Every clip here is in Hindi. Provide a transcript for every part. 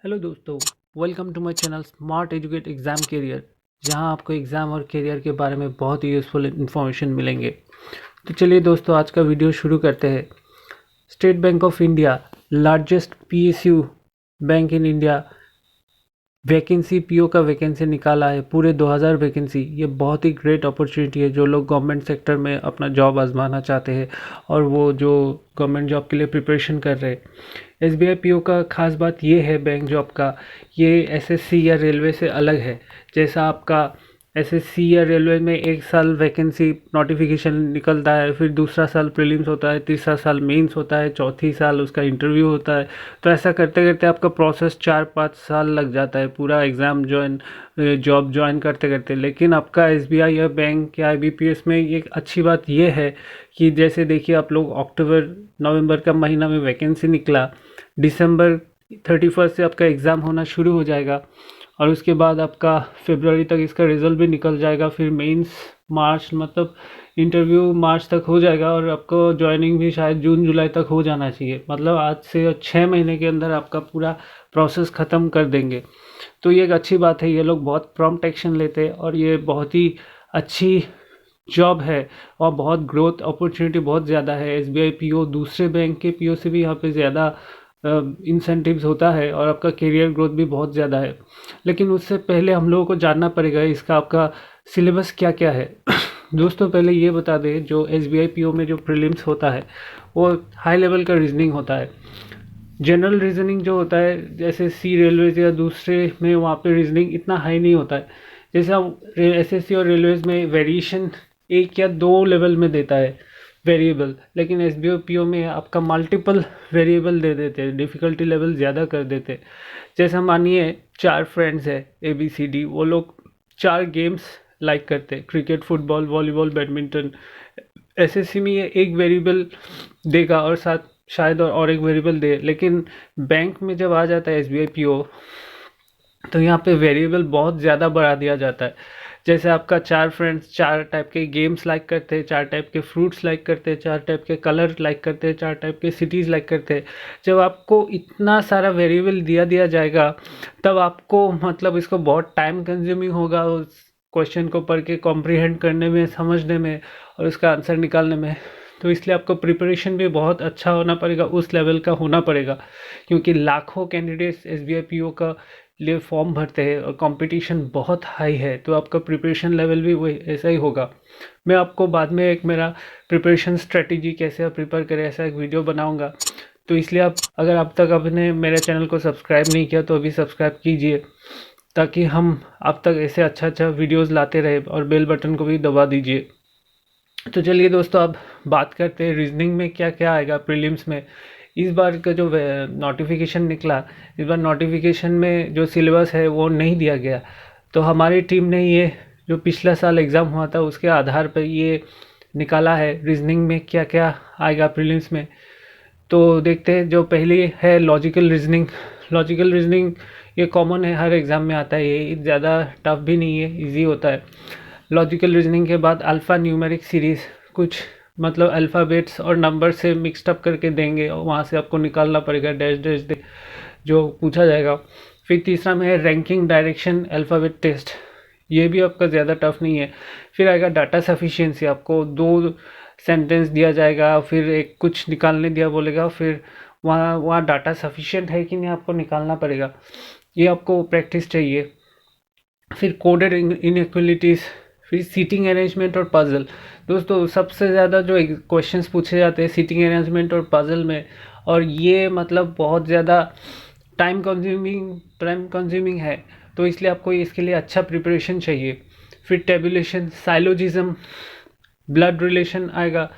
हेलो दोस्तों, welcome to my channel smart educate exam career, जहां आपको एग्ज़ाम और करियर के बारे में बहुत ही यूज़फुल इन्फॉर्मेशन मिलेंगे। तो चलिए दोस्तों, आज का वीडियो शुरू करते हैं। State bank of India, largest PSU bank in India, vacancy PO का वैकेंसी निकाला है, पूरे 2000 वैकेंसी। ये बहुत ही ग्रेट अपॉर्चुनिटी है जो लोग गवर्नमेंट सेक्टर में अपना जॉब आजमाना चाहते हैं और वो जो गवर्नमेंट जॉब के लिए प्रिपरेशन कर रहे हैं। एसबीआई पीओ का खास बात ये है बैंक जॉब का, ये एसएससी या रेलवे से अलग है। जैसा आपका एसएससी या रेलवे में एक साल वैकेंसी नोटिफिकेशन निकलता है, फिर दूसरा साल प्रीलिम्स होता है, तीसरा साल मेंस होता है, चौथी साल उसका इंटरव्यू होता है। तो ऐसा करते करते आपका प्रोसेस 4-5 साल लग जाता है पूरा एग्ज़ाम जॉब ज्वाइन करते करते। लेकिन आपका एसबीआई या बैंक या आईबीपीएस में एक अच्छी बात ये है कि जैसे देखिए, आप लोग अक्टूबर नवंबर का महीना में वैकेंसी निकला, दिसंबर 31 से आपका एग्ज़ाम होना शुरू हो जाएगा और उसके बाद आपका फरवरी तक इसका रिज़ल्ट भी निकल जाएगा। फिर मेंस मार्च, मतलब इंटरव्यू मार्च तक हो जाएगा और आपको जॉइनिंग भी शायद जून जुलाई तक हो जाना चाहिए। मतलब आज से 6 महीने के अंदर आपका पूरा प्रोसेस ख़त्म कर देंगे। तो ये एक अच्छी बात है, ये लोग बहुत प्रॉम्प्ट एक्शन लेते हैं और ये बहुत ही अच्छी जॉब है और बहुत ग्रोथ अपॉर्चुनिटी बहुत ज़्यादा है। एसबीआई पीओ दूसरे बैंक के पीओ से भी यहाँ पे ज़्यादा इंसेंटिव्स होता है और आपका करियर ग्रोथ भी बहुत ज़्यादा है। लेकिन उससे पहले हम लोगों को जानना पड़ेगा इसका आपका सिलेबस क्या क्या है। दोस्तों, पहले ये बता दें, जो एसबीआई पीओ में जो प्रीलिम्स होता है वो हाई लेवल का रीजनिंग होता है। जनरल रीजनिंग जो होता है, जैसे सी रेलवेज या दूसरे में, वहाँ पे रीजनिंग इतना हाई नहीं होता है। जैसे हम एसएससी और रेलवेज में वेरिएशन 1 या 2 लेवल में देता है वेरिएबल, लेकिन एसबीओ में आपका मल्टीपल वेरिएबल दे देते हैं, डिफ़िकल्टी लेवल ज़्यादा कर देते हैं। जैसा मानिए 4 फ्रेंड्स है ABCD, वो लोग 4 गेम्स लाइक करते हैं, cricket, football, volleyball, badminton. SSC में ये एक वेरिएबल देगा और साथ शायद और एक वेरिएबल दे, लेकिन बैंक में जब आ जाता है एसबीआई पीओ, तो यहाँ पे वेरिएबल बहुत ज़्यादा बढ़ा दिया जाता है। जैसे आपका 4 फ्रेंड्स 4 टाइप के गेम्स लाइक करते हैं, 4 टाइप के फ्रूट्स लाइक करते हैं, 4 टाइप के कलर लाइक करते हैं, 4 टाइप के सिटीज़ लाइक करते हैं। जब आपको इतना सारा वेरिएबल दिया दिया जाएगा, तब आपको मतलब इसको बहुत टाइम कंज्यूमिंग होगा उस क्वेश्चन को पढ़ के कॉम्प्रिहेंड करने में, समझने में और उसका आंसर निकालने में। तो इसलिए आपको प्रिपरेशन भी बहुत अच्छा होना पड़ेगा, उस लेवल का होना पड़ेगा, क्योंकि लाखों कैंडिडेट्स एसबीआई पीओ का लिए फॉर्म भरते हैं और कंपटीशन बहुत हाई है। तो आपका प्रिपरेशन लेवल भी वही ऐसा ही होगा। मैं आपको बाद में एक मेरा प्रिपरेशन स्ट्रेटजी कैसे आप प्रिपेयर करें ऐसा एक वीडियो बनाऊंगा। तो इसलिए आप, अगर अब तक आपने मेरे चैनल को सब्सक्राइब नहीं किया तो अभी सब्सक्राइब कीजिए, ताकि हम अब तक ऐसे अच्छा अच्छा वीडियोस लाते रहे, और बेल बटन को भी दबा दीजिए। तो चलिए दोस्तों, अब बात करते हैं रीजनिंग में क्या क्या आएगा प्रीलिम्स में। इस बार का जो नोटिफिकेशन निकला, इस बार नोटिफिकेशन में जो सिलेबस है वो नहीं दिया गया। तो हमारी टीम ने ये जो पिछला साल एग्ज़ाम हुआ था उसके आधार पर ये निकाला है रीजनिंग में क्या क्या आएगा प्रीलिम्स में। तो देखते हैं, जो पहली है लॉजिकल रीजनिंग। लॉजिकल रीजनिंग ये कॉमन है, हर एग्ज़ाम में आता है, ये ज़्यादा टफ भी नहीं है, इजी होता है। लॉजिकल रीजनिंग के बाद अल्फ़ा न्यूमेरिक सीरीज़, कुछ मतलब अल्फ़ाबेट्स और नंबर से मिक्सड अप करके देंगे और वहाँ से आपको निकालना पड़ेगा, डैश डैश दे जो पूछा जाएगा। फिर तीसरा में है रैंकिंग डायरेक्शन अल्फ़ाबेट टेस्ट, ये भी आपका ज़्यादा टफ नहीं है। फिर आएगा डाटा सफिशिएंसी, आपको 2 सेंटेंस दिया जाएगा, फिर एक कुछ निकालने दिया बोलेगा, फिर वहाँ वहाँ डाटा सफिशिएंट है कि नहीं आपको निकालना पड़ेगा, ये आपको प्रैक्टिस चाहिए। फिर कोडेड इनइक्वलिटीज़, फिर सीटिंग अरेंजमेंट और पजल। दोस्तों, सबसे ज़्यादा जो क्वेश्चंस पूछे जाते हैं सीटिंग अरेंजमेंट और पजल में, और ये मतलब बहुत ज़्यादा टाइम कंज्यूमिंग है, तो इसलिए आपको इसके लिए अच्छा प्रिपरेशन चाहिए। फिर टेबुलेशन, साइलोजिज्म, ब्लड रिलेशन आएगा,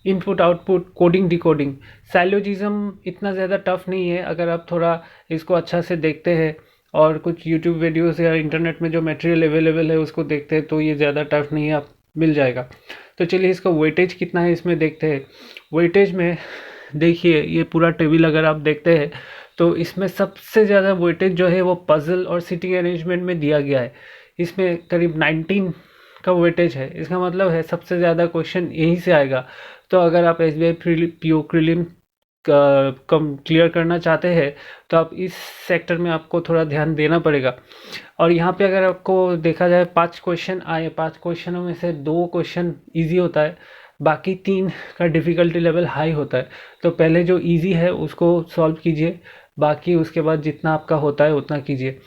input output, coding decoding. Syllogism इतना ज़्यादा टफ नहीं है, अगर आप थोड़ा इसको अच्छा से देखते हैं और कुछ यूट्यूब वीडियोस या इंटरनेट में जो मटेरियल अवेलेबल है उसको देखते हैं, तो ये ज़्यादा टफ नहीं है, आप मिल जाएगा। तो चलिए, इसका वेटेज कितना है इसमें देखते हैं। वेटेज में देखिए, ये पूरा टेबल अगर आप देखते हैं तो इसमें सबसे ज़्यादा वेटेज जो है वो पजल और सिटिंग अरेंजमेंट में दिया गया है। इसमें करीब 19 का वेटेज है, इसका मतलब है सबसे ज़्यादा क्वेश्चन यहीं से आएगा। तो अगर आप एसबीआई पीओ प्रीलिम कम क्लियर करना चाहते हैं तो आप इस सेक्टर में आपको थोड़ा ध्यान देना पड़ेगा। और यहाँ पे अगर आपको देखा जाए 5 क्वेश्चन आए, 5 क्वेश्चनों में से 2 क्वेश्चन इजी होता है, बाकी 3 का डिफ़िकल्टी लेवल हाई होता है। तो पहले जो इजी है उसको सॉल्व कीजिए, बाकी उसके बाद जितना आपका होता है उतना कीजिए।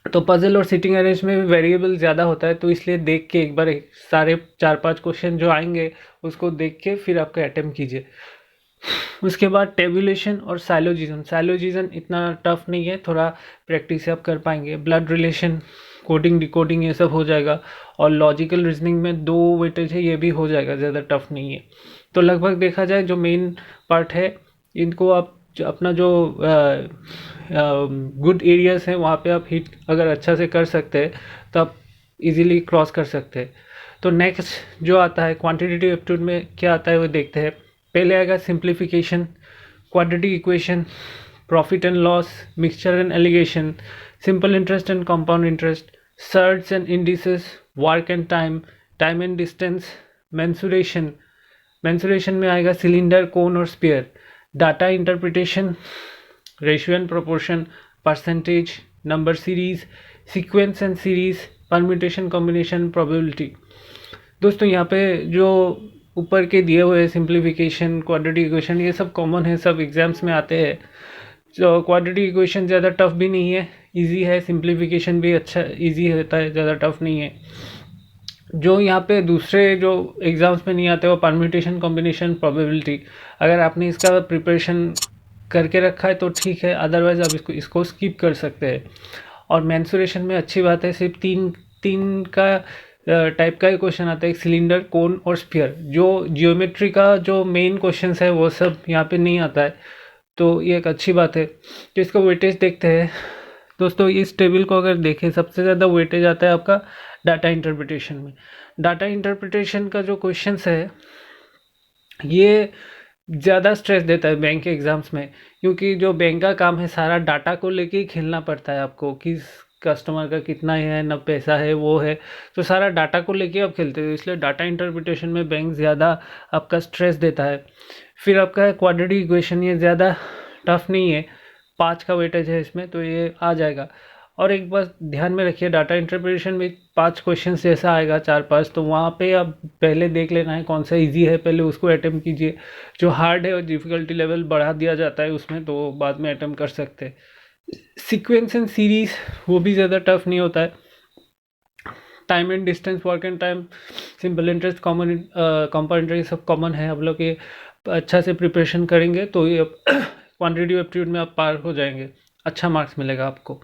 तो पजल और सिटिंग अरेंज में भी वेरिएबल ज़्यादा होता है, तो इसलिए देख के एक बार सारे 4-5 क्वेश्चन जो आएंगे उसको देख के फिर आपका अटेम्प्ट कीजिए। उसके बाद टेबुलेशन और साइलोजिजन इतना टफ नहीं है, थोड़ा प्रैक्टिस से आप कर पाएंगे। ब्लड रिलेशन, कोडिंग डिकोडिंग ये सब हो जाएगा। और लॉजिकल रीजनिंग में 2 वेटेज है, ये भी हो जाएगा, ज़्यादा टफ नहीं है। तो लगभग देखा जाए जो मेन पार्ट है इनको आप अपना जो गुड एरियाज हैं वहाँ पे आप हिट अगर अच्छा से कर सकते हैं तो आप इजीली क्रॉस कर सकते हैं। तो नेक्स्ट जो आता है क्वांटिटेटिव एप्टीट्यूड में क्या आता है वो देखते हैं। पहले आएगा simplification, quadratic equation, profit and loss, mixture and allegation, simple interest and compound interest, shirts and indices, work and time, time and distance, mensuration में आएगा सिलेंडर, कोन और sphere, data interpretation, ratio and proportion, percentage, number series, sequence and series, permutation combination, probability. दोस्तों यहाँ पे जो ऊपर के दिए हुए सिंप्लीफिकेशन, क्वाड्रेटिक इक्वेशन ये सब कॉमन है, सब एग्जाम्स में आते हैं। जो क्वाड्रेटिक इक्वेशन ज़्यादा टफ भी नहीं है, इजी है। सिंप्लीफिकेशन भी अच्छा इजी होता है, ज़्यादा टफ नहीं है। जो यहाँ पे दूसरे जो एग्ज़ाम्स में नहीं आते वो परम्यूटेशन कॉम्बिनेशन, प्रोबेबिलिटी। अगर आपने इसका प्रिपरेशन करके रखा है तो ठीक है, अदरवाइज़ आप इसको स्किप कर सकते हैं। और मेंसुरेशन में अच्छी बात है, सिर्फ तीन का टाइप का ही क्वेश्चन आता है, एक सिलेंडर, कोन और स्फीयर। जो जियोमेट्री का जो मेन क्वेश्चंस है वो सब यहाँ पे नहीं आता है, तो ये एक अच्छी बात है। तो इसका वेटेज देखते हैं। दोस्तों इस टेबल को अगर देखें, सबसे ज़्यादा वेटेज आता है आपका डाटा इंटरप्रिटेशन में। डाटा इंटरप्रिटेशन का जो क्वेश्चंस है ये ज़्यादा स्ट्रेस देता है बैंक के एग्ज़ाम्स में, क्योंकि जो बैंक का काम है सारा डाटा को लेके ही खेलना पड़ता है आपको, किस कस्टमर का कितना है, न पैसा है, वो है, तो सारा डाटा को लेके आप खेलते हो, इसलिए डाटा इंटरप्रिटेशन में बैंक ज़्यादा आपका स्ट्रेस देता है। फिर आपका क्वाड्रेटिक इक्वेशन, ये ज़्यादा टफ नहीं है, 5 का वेटेज है इसमें, तो ये आ जाएगा। और एक बात ध्यान में रखिए, डाटा इंटरप्रिटेशन में 5 क्वेश्चन जैसा आएगा, 4-5, तो वहाँ पे आप पहले देख लेना है कौन सा इजी है, पहले उसको अटेम्प्ट कीजिए। जो हार्ड है और डिफ़िकल्टी लेवल बढ़ा दिया जाता है उसमें, तो बाद में अटेम्प्ट कर सकते हैं। सीक्वेंस एंड सीरीज वो भी ज़्यादा टफ नहीं होता है। Time and distance, work and time, simple interest, common compound interest सब कॉमन है। आप लोग ये अच्छा से प्रिपरेशन करेंगे तो ये क्वांटिटेटिव एप्टीट्यूड में आप पार हो जाएंगे, अच्छा मार्क्स मिलेगा आपको।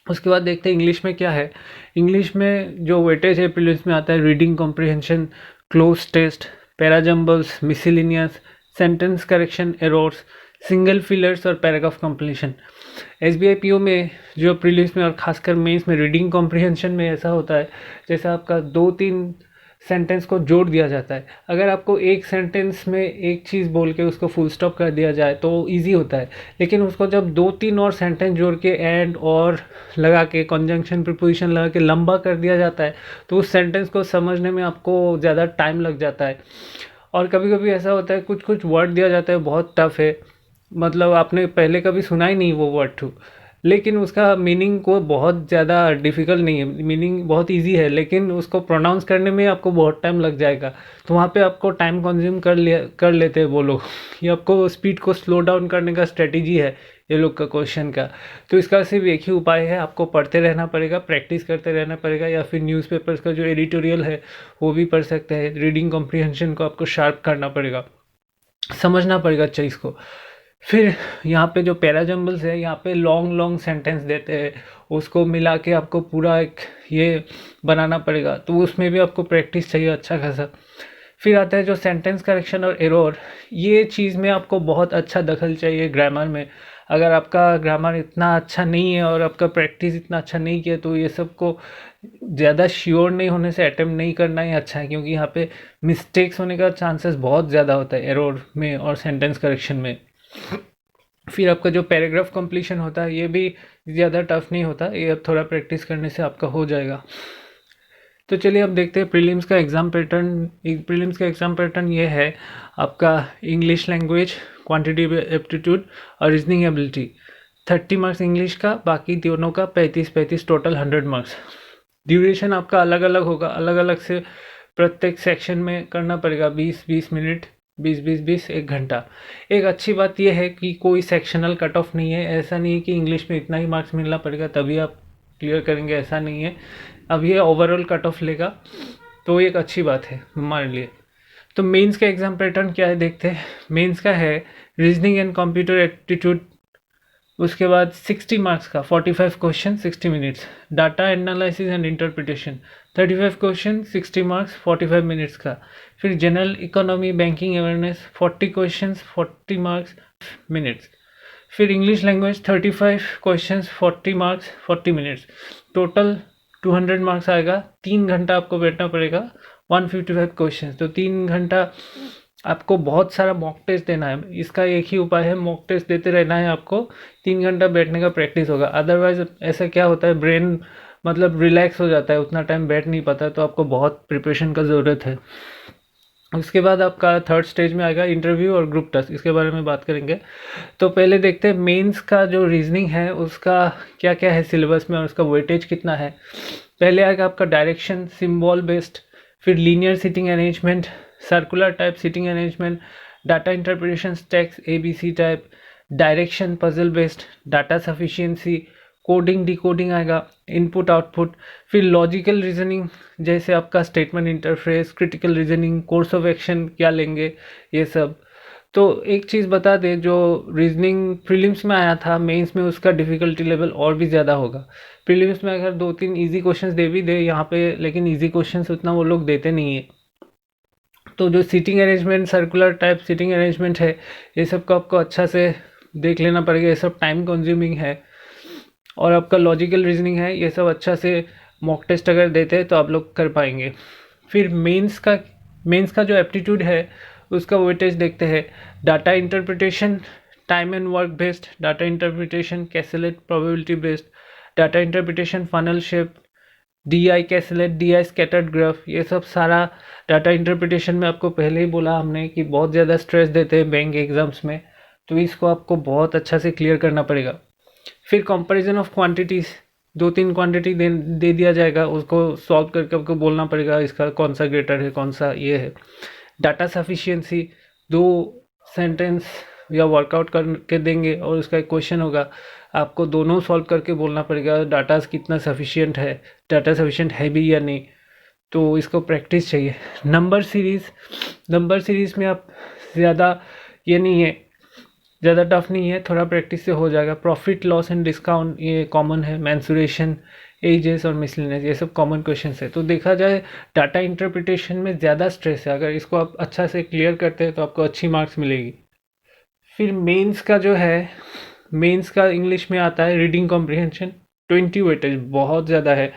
उसके बाद देखते हैं इंग्लिश में क्या है। इंग्लिश में जो वेटेज है प्रीलिम्स में आता है reading comprehension, cloze test, parajumbles, miscellaneous, sentence correction, errors, single fillers और पैराग्राफ कंप्लीशन। एसबीआई पीओ में जो प्रीलिम्स में और खासकर मेंस में रीडिंग कॉम्प्रिहेंशन में ऐसा होता है जैसे आपका 2-3 सेंटेंस को जोड़ दिया जाता है। अगर आपको एक सेंटेंस में एक चीज़ बोल के उसको फुल स्टॉप कर दिया जाए तो इजी होता है, लेकिन उसको जब 2-3 और सेंटेंस जोड़ के एंड और लगा के कंजंक्शन प्रीपोजिशन लगा के लंबा कर दिया जाता है तो उस सेंटेंस को समझने में आपको ज़्यादा टाइम लग जाता है। और कभी कभी ऐसा होता है कुछ कुछ वर्ड दिया जाता है बहुत टफ है, मतलब आपने पहले कभी सुना ही नहीं वो वर्ड टू, लेकिन उसका मीनिंग को बहुत ज़्यादा डिफ़िकल्ट नहीं है, मीनिंग बहुत इजी है, लेकिन उसको प्रोनाउंस करने में आपको बहुत टाइम लग जाएगा। तो वहाँ पे आपको टाइम कंज्यूम कर लेते हैं वो लोग। ये आपको स्पीड को स्लो डाउन करने का स्ट्रेटजी है ये लोग का क्वेश्चन का। तो इसका सिर्फ एक ही उपाय है, आपको पढ़ते रहना पड़ेगा, प्रैक्टिस करते रहना पड़ेगा, या फिर न्यूज़पेपर्स का जो एडिटोरियल है वो भी पढ़ सकते हैं। रीडिंग कॉम्प्रिहेंशन को आपको शार्प करना पड़ेगा, समझना पड़ेगा चीज़ को। फिर यहाँ पे जो पैराजम्बल्स है, यहाँ पे लॉन्ग लॉन्ग सेंटेंस देते हैं, उसको मिला के आपको पूरा एक ये बनाना पड़ेगा, तो उसमें भी आपको प्रैक्टिस चाहिए अच्छा खासा। फिर आता है जो सेंटेंस करेक्शन और एरर, ये चीज़ में आपको बहुत अच्छा दखल चाहिए ग्रामर में। अगर आपका ग्रामर इतना अच्छा नहीं है और आपका प्रैक्टिस इतना अच्छा नहीं किया तो ये सब को ज़्यादा श्योर नहीं होने से अटेम्प्ट नहीं करना ही अच्छा है, क्योंकि यहाँ पे मिस्टेक्स होने का चांसेस बहुत ज़्यादा होता है एरर में और सेंटेंस करेक्शन में। फिर आपका जो पैराग्राफ कंप्लीशन होता है ये भी ज़्यादा टफ नहीं होता, ये अब थोड़ा प्रैक्टिस करने से आपका हो जाएगा। तो चलिए अब देखते हैं प्रीलिम्स का एग्ज़ाम पैटर्न। प्रीलिम्स का एग्ज़ाम पैटर्न ये है आपका इंग्लिश लैंग्वेज, क्वांटिटेटिव एप्टीट्यूड और रीजनिंग एबिलिटी। 30 मार्क्स इंग्लिश का, बाकी दोनों का 35-35, टोटल 100 मार्क्स। ड्यूरेशन आपका अलग अलग होगा, अलग अलग से प्रत्येक सेक्शन में करना पड़ेगा 20-20 मिनट, 20-20-20, 1 घंटा। एक अच्छी बात यह है कि कोई सेक्शनल कट ऑफ नहीं है। ऐसा नहीं है कि इंग्लिश में इतना ही मार्क्स मिलना पड़ेगा तभी आप क्लियर करेंगे, ऐसा नहीं है। अब ये ओवरऑल कट ऑफ लेगा, तो एक अच्छी बात है हमारे लिए। तो मेंस का एग्ज़ाम पैटर्न क्या है देखते हैं। मेंस का है रीजनिंग एंड कंप्यूटर एप्टीट्यूड, उसके बाद 60 मार्क्स का 45 question 60 minutes. Data analysis and interpretation 35 question 60 marks 45 minutes का। फिर general economy banking awareness 40 question 40 marks minutes. फिर English language 35 questions 40 marks 40 minutes, total 200 marks आएगा। 3 घंटा आपको बैठना पड़ेगा, 155 क्वेश्चन। तो 3 घंटा आपको बहुत सारा मॉक टेस्ट देना है। इसका एक ही उपाय है, मॉक टेस्ट देते रहना है आपको। 3 घंटा बैठने का प्रैक्टिस होगा। अदरवाइज ऐसा क्या होता है, ब्रेन मतलब रिलैक्स हो जाता है, उतना टाइम बैठ नहीं पाता है। तो आपको बहुत प्रिपरेशन का ज़रूरत है। उसके बाद आपका थर्ड स्टेज में आएगा इंटरव्यू और ग्रुप टेस्ट, इसके बारे में बात करेंगे। तो पहले देखते हैं मेंस का जो रीजनिंग है उसका क्या क्या है सिलेबस में और उसका वेटेज कितना है। पहले आएगा आपका डायरेक्शन सिंबल बेस्ड, फिर linear seating arrangement, circular type seating arrangement, data interpretation text ABC type, direction puzzle based, data sufficiency, coding decoding आएगा, इनपुट आउटपुट, फिर लॉजिकल रीजनिंग जैसे आपका statement interface, critical reasoning, course of action क्या लेंगे, ये सब। तो एक चीज़ बता दें, जो रीजनिंग प्रीलिम्स में आया था, मेंस में उसका डिफ़िकल्टी लेवल और भी ज़्यादा होगा। प्रीलिम्स में अगर 2-3 इजी क्वेश्चंस दे भी दे यहाँ पे, लेकिन इजी क्वेश्चंस उतना वो लोग देते नहीं है। तो जो seating arrangement, circular type seating arrangement है, ये सब को आपको अच्छा से देख लेना पड़ेगा। ये सब टाइम कंज्यूमिंग है। और आपका लॉजिकल रीजनिंग है, ये सब अच्छा से मॉक टेस्ट अगर देते हैं तो आप लोग कर पाएंगे। फिर मेंस का जो एप्टीट्यूड है उसका वेटेज देखते हैं। Data interpretation time and work based, data interpretation caselet probability based, data interpretation funnel shape, DI caselet, DI scattered graph, ये सब सारा डाटा इंटरप्रिटेशन में आपको पहले ही बोला हमने कि बहुत ज़्यादा स्ट्रेस देते हैं बैंक एग्जाम्स में। तो इसको आपको बहुत अच्छा से क्लियर करना पड़ेगा। फिर कंपैरिजन ऑफ क्वांटिटीज़, 2-3 क्वांटिटी दे दिया जाएगा, उसको सॉल्व करके आपको बोलना पड़ेगा इसका कौन सा ग्रेटर है, कौन सा ये है। डाटा सफिशिएंसी, 2 सेंटेंस या वर्कआउट करके देंगे और उसका एक क्वेश्चन होगा, आपको दोनों सॉल्व करके बोलना पड़ेगा डाटा कितना सफिशिएंट है, डाटा सफिशिएंट है भी या नहीं। तो इसको प्रैक्टिस चाहिए। नंबर सीरीज़ में आप ज़्यादा ये नहीं है, ज़्यादा टफ नहीं है, थोड़ा प्रैक्टिस से हो जाएगा। प्रॉफिट लॉस एंड डिस्काउंट ये कॉमन है। मेंसुरेशन, एजेस और मिसलेनियस, ये सब कॉमन क्वेश्चन है। तो देखा जाए डाटा इंटरप्रिटेशन में ज़्यादा स्ट्रेस है, अगर इसको आप अच्छा से क्लियर करते हैं तो आपको अच्छी मार्क्स मिलेगी। फिर मेंस का जो है, मेंस का इंग्लिश में आता है रीडिंग कॉम्प्रिहेंशन, 20 वेटेज बहुत ज़्यादा है।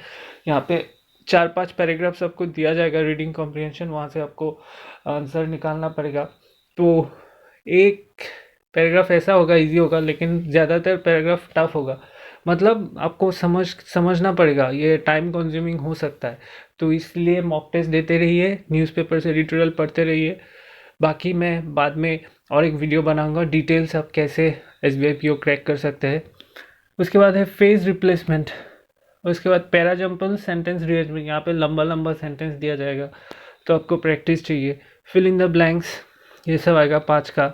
यहाँ पे 4-5 पैराग्राफ्स आपको दिया जाएगा रीडिंग कॉम्प्रिहेंशन, वहाँ से आपको आंसर निकालना पड़ेगा। तो एक पैराग्राफ ऐसा होगा इजी होगा, लेकिन ज़्यादातर पैराग्राफ टफ होगा। मतलब आपको समझना पड़ेगा, ये टाइम कंज्यूमिंग हो सकता है। तो इसलिए मॉक टेस्ट देते रहिए, न्यूज़पेपर से एडिटोरियल पढ़ते रहिए। बाकी मैं बाद में और एक वीडियो बनाऊंगा डिटेल्स आप कैसे SBI PO क्रैक कर सकते हैं। उसके बाद है फेज रिप्लेसमेंट, उसके बाद पैराजम्पल सेंटेंस रीअरेंजमेंट, यहाँ पे लंबा लंबा सेंटेंस दिया जाएगा तो आपको प्रैक्टिस चाहिए। फिल इन द ब्लैंक्स, ये सब आएगा 5 का।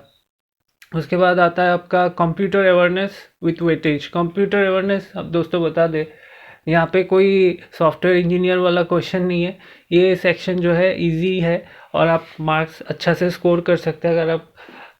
उसके बाद आता है आपका computer awareness with weightage. Computer awareness अब दोस्तों बता दे, यहाँ पे कोई सॉफ्टवेयर इंजीनियर वाला क्वेश्चन नहीं है। ये सेक्शन जो है इजी है और आप मार्क्स अच्छा से स्कोर कर सकते हैं अगर आप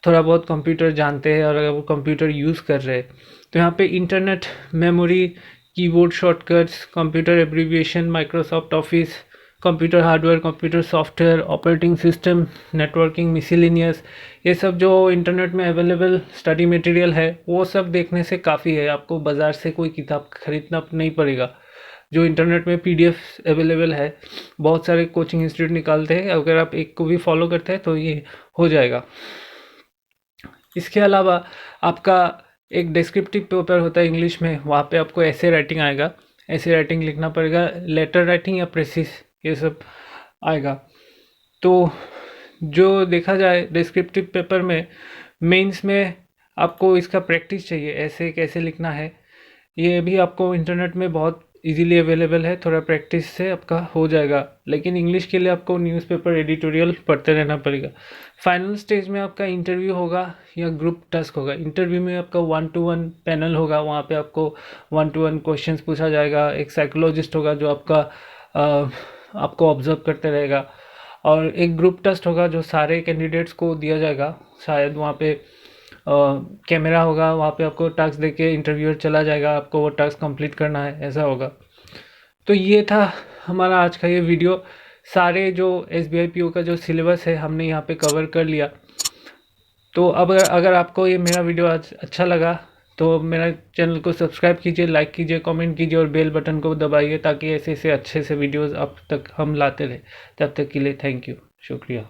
थोड़ा बहुत कंप्यूटर जानते हैं और अगर वो कंप्यूटर यूज़ कर रहे हैं। तो यहाँ पे internet, memory, keyboard shortcuts, computer abbreviation, Microsoft office, computer hardware, computer software, operating system, networking, miscellaneous, ये सब जो इंटरनेट में अवेलेबल स्टडी मटेरियल है वो सब देखने से काफ़ी है। आपको बाज़ार से कोई किताब खरीदना नहीं पड़ेगा। जो इंटरनेट में PDF अवेलेबल है, बहुत सारे कोचिंग इंस्टीट्यूट निकालते हैं, अगर आप एक को भी फॉलो करते हैं तो ये हो जाएगा। इसके अलावा आपका एक डिस्क्रिप्टिव पेपर होता है इंग्लिश में, वहाँ पे आपको ऐसे राइटिंग आएगा। ऐसे राइटिंग लिखना पड़ेगा, लेटर राइटिंग या प्रेसिस, ये सब आएगा। तो जो देखा जाए डिस्क्रिप्टिव पेपर में, मेंस में आपको इसका प्रैक्टिस चाहिए, ऐसे कैसे लिखना है ये भी आपको इंटरनेट में बहुत इजीली अवेलेबल है, थोड़ा प्रैक्टिस से आपका हो जाएगा। लेकिन इंग्लिश के लिए आपको न्यूज़पेपर एडिटोरियल पढ़ते रहना पड़ेगा। फाइनल स्टेज में आपका इंटरव्यू होगा या ग्रुप टास्क होगा। इंटरव्यू में आपका 1-to-1 पैनल होगा, वहाँ पे आपको 1-to-1 क्वेश्चंस पूछा जाएगा। एक साइकोलॉजिस्ट होगा जो आपको ऑब्जर्व करते रहेगा। और एक ग्रुप टेस्ट होगा जो सारे कैंडिडेट्स को दिया जाएगा। शायद वहाँ पे कैमरा होगा, वहाँ पे आपको टास्क देके इंटरव्यूअर चला जाएगा, आपको वो टास्क कंप्लीट करना है, ऐसा होगा। तो ये था हमारा आज का ये वीडियो। सारे जो SBI PO का जो सिलेबस है हमने यहाँ पे कवर कर लिया। तो अब अगर आपको ये मेरा वीडियो आज अच्छा लगा तो मेरा चैनल को सब्सक्राइब कीजिए, लाइक कीजिए, कमेंट कीजिए और बेल बटन को दबाइए, ताकि ऐसे ऐसे अच्छे से वीडियोस आप तक हम लाते रहे। तब तक के लिए थैंक यू, शुक्रिया।